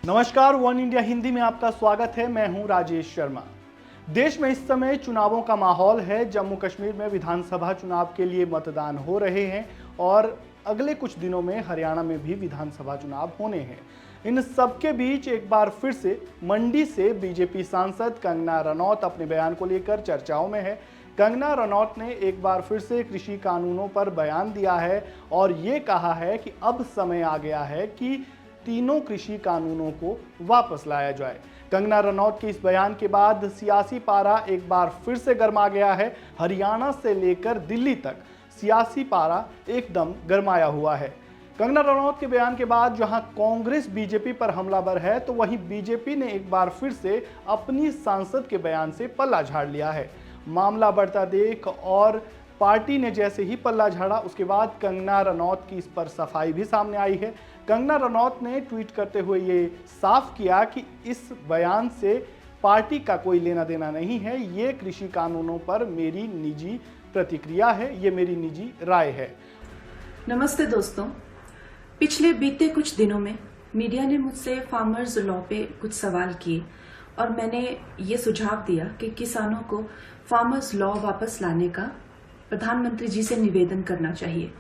नमस्कार, one India Hindi में आपका स्वागत है। मैं हूं राजेश शर्मा। देश में इस समय चुनावों का माहौल है। जम्मू कश्मीर में विधानसभा चुनाव के लिए मतदान हो रहे हैं और अगले कुछ दिनों में हरियाणा में भी विधानसभा चुनाव होने हैं। इन सबके बीच एक बार फिर से मंडी से बीजेपी सांसद कंगना रनौत अपने बयान को लेकर चर्चाओं में है। कंगना रनौत ने एक बार फिर से कृषि कानूनों पर बयान दिया है और ये कहा है कि अब समय आ गया है कि तीनों कृषि कानूनों को वापस लाया जाए। कंगना रनौत के इस बयान के बाद सियासी पारा एक बार फिर से गर्मा गया है। हरियाणा से लेकर दिल्ली तक सियासी पारा एकदम गरमाया हुआ है। कंगना रनौत के बयान के बाद जहां कांग्रेस बीजेपी पर हमलावर है, तो वहीं बीजेपी ने एक बार फिर से अपनी सांसद के बयान से पल्ला झाड़ लिया है। मामला बढ़ता देख और पार्टी ने जैसे ही पल्ला झाड़ा, उसके बाद कंगना रनौत की इस पर सफाई भी सामने आई है। कंगना रनौत ने ट्वीट करते हुए ये साफ किया कि इस बयान से पार्टी का कोई लेना देना नहीं है। ये कृषि कानूनों पर मेरी निजी प्रतिक्रिया है, ये मेरी निजी राय है। नमस्ते दोस्तों, पिछले बीते कुछ दिनों में मीडिया ने मुझसे फार्मर्स लॉ पे कुछ सवाल किए और मैंने ये सुझाव दिया कि किसानों को फार्मर्स लॉ वापस लाने का प्रधानमंत्री जी से निवेदन करना चाहिए।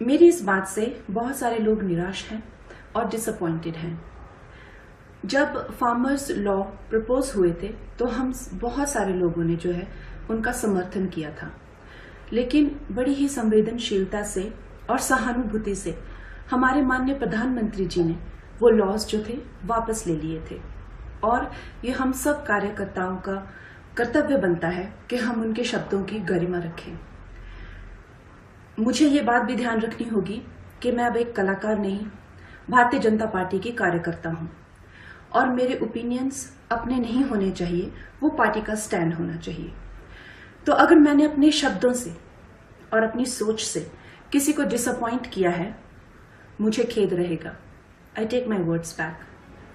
मेरी इस बात से बहुत सारे लोग निराश हैं और डिसअपॉइंटेड हैं। जब फार्मर्स लॉ प्रपोज हुए थे तो हम बहुत सारे लोगों ने जो है उनका समर्थन किया था, लेकिन बड़ी ही संवेदनशीलता से और सहानुभूति से हमारे माननीय प्रधानमंत्री जी ने वो लॉज जो थे वापस ले लिए थे और ये हम सब कार्यकर्ताओं का कर्तव्य बनता है कि हम उनके शब्दों की गरिमा रखें। मुझे ये बात भी ध्यान रखनी होगी कि मैं अब एक कलाकार नहीं, भारतीय जनता पार्टी की कार्यकर्ता हूं और मेरे ओपिनियंस अपने नहीं होने चाहिए, वो पार्टी का स्टैंड होना चाहिए। तो अगर मैंने अपने शब्दों से और अपनी सोच से किसी को डिसअपॉइंट किया है, मुझे खेद रहेगा। I take my words back.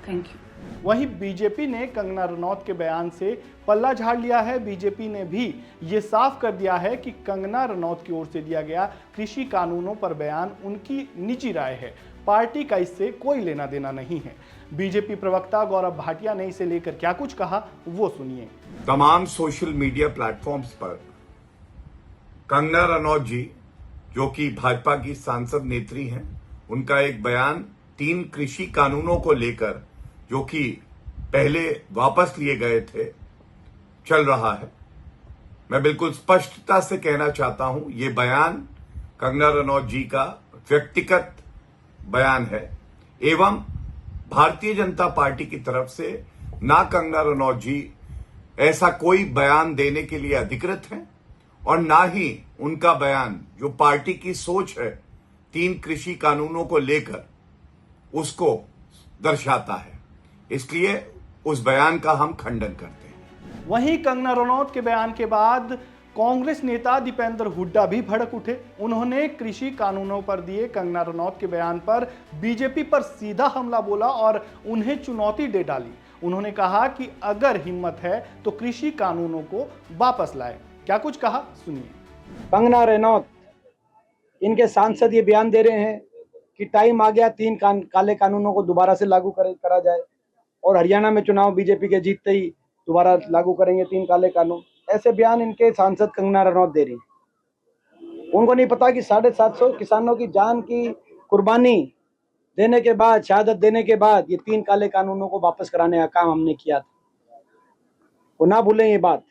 Thank you. वहीं बीजेपी ने कंगना रनौत के बयान से पल्ला झाड़ लिया है। बीजेपी ने भी ये साफ कर दिया है कि कंगना रनौत की ओर से दिया गया कृषि कानूनों पर बयान उनकी निजी राय है, पार्टी का इससे कोई लेना देना नहीं है। बीजेपी प्रवक्ता गौरव भाटिया ने इसे लेकर क्या कुछ कहा, वो सुनिए। तमाम सोशल मीडिया प्लेटफॉर्म्स पर कंगना रनौत जी, जो कि भाजपा की सांसद नेत्री हैं, उनका एक बयान 3 कृषि कानूनों को लेकर, जो कि पहले वापस लिए गए थे, चल रहा है। मैं बिल्कुल स्पष्टता से कहना चाहता हूं, ये बयान कंगना रनौत जी का व्यक्तिगत बयान है एवं भारतीय जनता पार्टी की तरफ से ना कंगना रनौत जी ऐसा कोई बयान देने के लिए अधिकृत हैं और ना ही उनका बयान, जो पार्टी की सोच है 3 कृषि कानूनों को लेकर, उसको दर्शाता है। इसलिए उस बयान का हम खंडन करते हैं। वहीं कंगना रनौत के बयान के बाद कांग्रेस नेता दीपेंद्र हुड्डा भी भड़क उठे। उन्होंने कृषि कानूनों पर दिए कंगना रनौत के बयान पर बीजेपी पर सीधा हमला बोला और उन्हें चुनौती दे डाली। उन्होंने कहा कि अगर हिम्मत है तो कृषि कानूनों को वापस लाए। क्या कुछ कहा, सुनिए। कंगना रनौत, इनके सांसद ये बयान दे रहे हैं कि टाइम आ गया 3 काले कानूनों को दोबारा से लागू करा जाए और हरियाणा में चुनाव बीजेपी के जीतते ही दोबारा लागू करेंगे 3 काले कानून। ऐसे बयान इनके सांसद कंगना रनौत दे रही हैं। उनको नहीं पता कि 750 किसानों की जान की कुर्बानी देने के बाद, शहादत देने के बाद, ये 3 काले कानूनों को वापस कराने का काम हमने किया था। वो ना भूलें ये बात।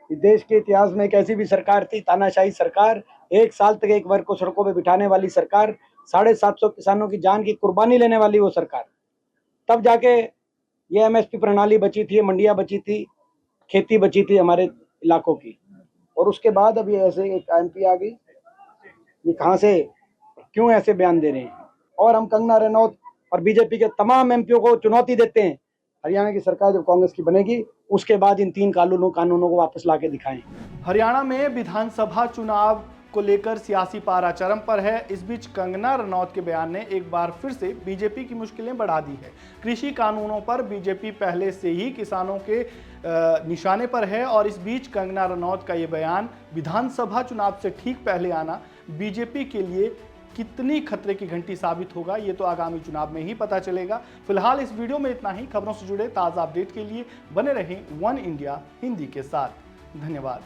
इस देश के इतिहास में एक ऐसी भी सरकार थी, तानाशाही सरकार, 1 साल तक एक वर्ग को सड़कों पर बिठाने वाली सरकार, 750 किसानों की जान की कुर्बानी लेने वाली वो सरकार। तब जाके ये एमएसपी प्रणाली बची थी, मंडियां बची थी, खेती बची थी हमारे इलाकों की। और उसके बाद अब ये ऐसे एक एमपी आ गई, ये कहां से, क्यों ऐसे बयान दे रहे हैं। और हम कंगना रनौत और बीजेपी के तमाम एमपीओ को चुनौती देते हैं, हरियाणा की सरकार जब कांग्रेस की बनेगी उसके बाद इन 3 कानूनों को वापस ला के दिखाएं। हरियाणा में विधानसभा चुनाव को लेकर सियासी पारा चरम पर है। इस बीच कंगना रनौत के बयान ने एक बार फिर से बीजेपी की मुश्किलें बढ़ा दी है। कृषि कानूनों पर बीजेपी पहले से ही किसानों के निशाने पर है और इस बीच कंगना रनौत का ये बयान विधानसभा चुनाव से ठीक पहले आना बीजेपी के लिए कितनी खतरे की घंटी साबित होगा ये तो आगामी चुनाव में ही पता चलेगा। फिलहाल इस वीडियो में इतना ही। खबरों से जुड़े ताज़ा अपडेट के लिए बने रहें वन इंडिया हिंदी के साथ। धन्यवाद।